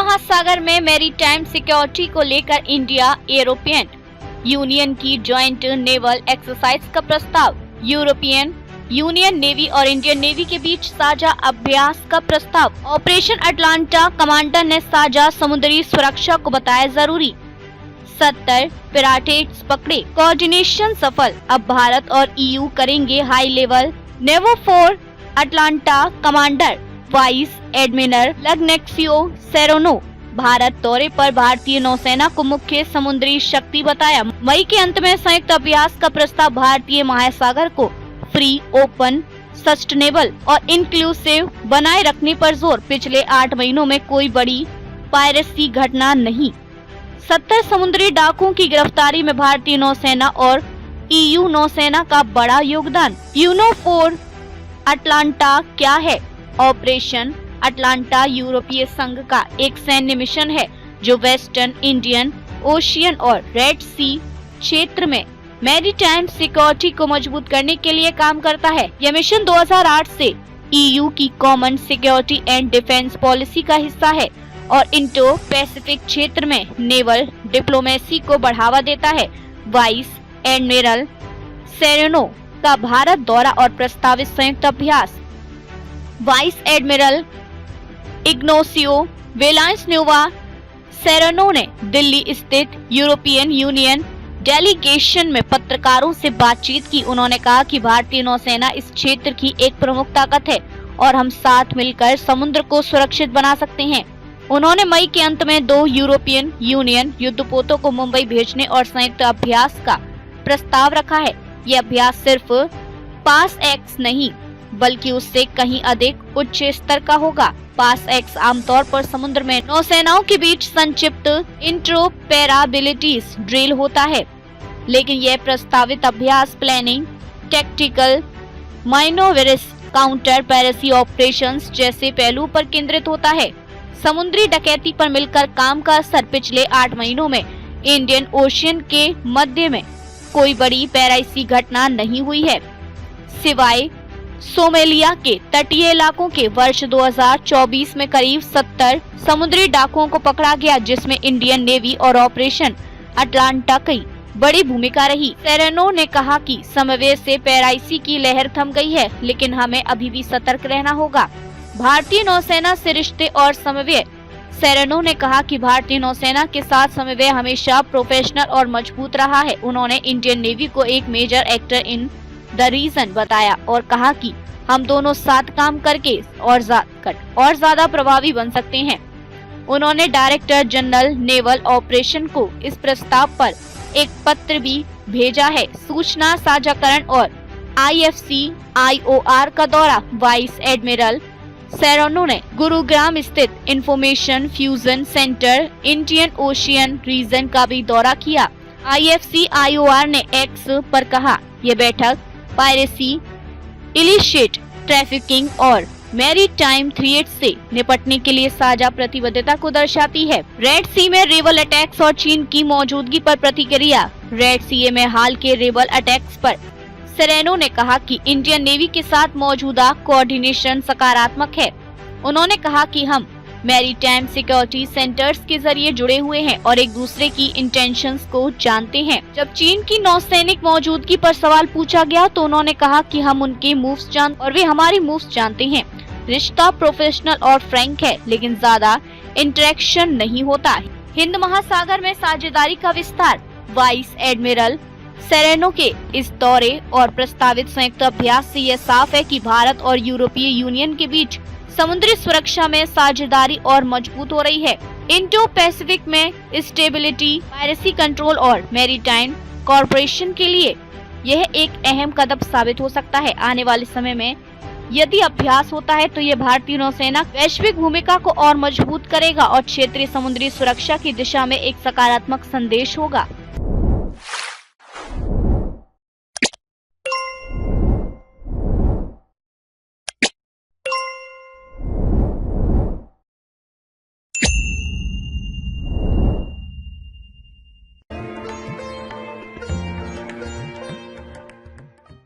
महासागर में maritime security को लेकर इंडिया यूरोपियन यूनियन की ज्वाइंट नेवल एक्सरसाइज का प्रस्ताव। यूरोपियन यूनियन नेवी और इंडियन नेवी के बीच साझा अभ्यास का प्रस्ताव। ऑपरेशन अटलांटा कमांडर ने साझा समुद्री सुरक्षा को बताया जरूरी। 70 पिराटेट्स पकड़े, कोऑर्डिनेशन सफल। अब भारत और EU करेंगे high level NAVFOR Atalanta commander vice admiral लग्नेक्सियो सेरेनो भारत दौरे पर। भारतीय नौसेना को मुख्य समुद्री शक्ति बताया। मई के अंत में संयुक्त अभ्यास का प्रस्ताव। भारतीय महासागर को फ्री, ओपन, सस्टेनेबल और इंक्लूसिव बनाए रखने पर जोर। पिछले 8 महीनों में कोई बड़ी पायरेसी घटना नहीं। 70 समुद्री डाकुओं की गिरफ्तारी में भारतीय नौसेना और EU नौसेना का बड़ा योगदान। यूनोफोर अटलांटा क्या है? ऑपरेशन अटलांटा यूरोपीय संघ का एक सैन्य मिशन है जो वेस्टर्न इंडियन ओशियन और रेड सी क्षेत्र में मैरीटाइम सिक्योरिटी को मजबूत करने के लिए काम करता है। यह मिशन 2008 से EU की common security and defence policy का हिस्सा है और इंडो पैसिफिक क्षेत्र में नेवल डिप्लोमेसी को बढ़ावा देता है। वाइस एडमिरल सेरेनो का भारत दौरा और प्रस्तावित संयुक्त अभ्यास। वाइस एडमिरल इग्नासियो विलान्योवा सेरेनो ने दिल्ली स्थित यूरोपियन यूनियन डेलीगेशन में पत्रकारों से बातचीत की। उन्होंने कहा कि भारतीय नौसेना इस क्षेत्र की एक प्रमुख ताकत है और हम साथ मिलकर समुद्र को सुरक्षित बना सकते हैं। उन्होंने मई के अंत में 2 यूरोपियन यूनियन युद्धपोतों को मुंबई भेजने और संयुक्त अभ्यास का प्रस्ताव रखा है। ये अभ्यास सिर्फ पास एक्स नहीं बल्कि उससे कहीं अधिक उच्च स्तर का होगा। पास एक्स आमतौर पर समुद्र में नौसेनाओं के बीच संक्षिप्त इंट्रोपैराबिलिटीज ड्रिल होता है, लेकिन यह प्रस्तावित अभ्यास planning, tactical manoeuvres, counter piracy operations जैसे पहलुओं पर केंद्रित होता है। समुद्री डकैती पर मिलकर काम का असर। पिछले 8 महीनों में इंडियन ओशियन के मध्य में कोई बड़ी पायरेसी घटना नहीं हुई है सिवाय सोमालिया के तटीय इलाकों के। वर्ष 2024 में करीब 70 समुद्री डाकुओं को पकड़ा गया, जिसमें इंडियन नेवी और ऑपरेशन अटलांटा की बड़ी भूमिका रही। सेरेनो ने कहा कि समन्वय से पायरेसी की लहर थम गई है, लेकिन हमें अभी भी सतर्क रहना होगा। भारतीय नौसेना से रिश्ते और समन्वय। सेरेनो ने कहा कि भारतीय नौसेना के साथ समन्वय हमेशा प्रोफेशनल और मजबूत रहा है। उन्होंने इंडियन नेवी को एक major actor in the region बताया और कहा कि हम दोनों साथ काम करके और ज्यादा प्रभावी बन सकते हैं। उन्होंने डायरेक्टर जनरल नेवल ऑपरेशन को इस प्रस्ताव पर एक पत्र भी भेजा है। सूचना साझाकरण और IFC-IOR का दौरा। वाइस एडमिरल सेरेनो ने गुरुग्राम स्थित information fusion centre Indian ocean region का भी दौरा किया। IFC-IOR ने एक्स पर कहा, यह बैठक पायरेसी, इलिसिट ट्रैफिकिंग और मैरीटाइम थ्रेट से निपटने के लिए साझा प्रतिबद्धता को दर्शाती है। रेड सी में रेवल अटैक्स और चीन की मौजूदगी पर प्रतिक्रिया। रेड सी में हाल के रेवल अटैक्स पर सेरेनो ने कहा कि इंडियन नेवी के साथ मौजूदा कोऑर्डिनेशन सकारात्मक है। उन्होंने कहा कि हम मैरीटाइम सिक्योरिटी सेंटर्स के जरिए जुड़े हुए हैं और एक दूसरे की इंटेंशंस को जानते हैं। जब चीन की नौसैनिक मौजूदगी पर सवाल पूछा गया तो उन्होंने कहा कि हम उनके मूव्स जानते और वे हमारे मूव्स जानते हैं। रिश्ता प्रोफेशनल और फ्रैंक है, लेकिन ज्यादा इंटरेक्शन नहीं होता है। हिंद महासागर में साझेदारी का विस्तार। वाइस एडमिरल सेरेनो के इस दौरे और प्रस्तावित संयुक्त अभ्यास से यह साफ है कि भारत और यूरोपीय यूनियन के बीच समुद्री सुरक्षा में साझेदारी और मजबूत हो रही है। इंडो पैसिफिक में स्टेबिलिटी, पायरेसी कंट्रोल और मैरीटाइम कॉर्पोरेशन के लिए यह एक अहम कदम साबित हो सकता है। आने वाले समय में यदि अभ्यास होता है तो ये भारतीय नौसेना वैश्विक भूमिका को और मजबूत करेगा और क्षेत्रीय समुद्री सुरक्षा की दिशा में एक सकारात्मक संदेश होगा।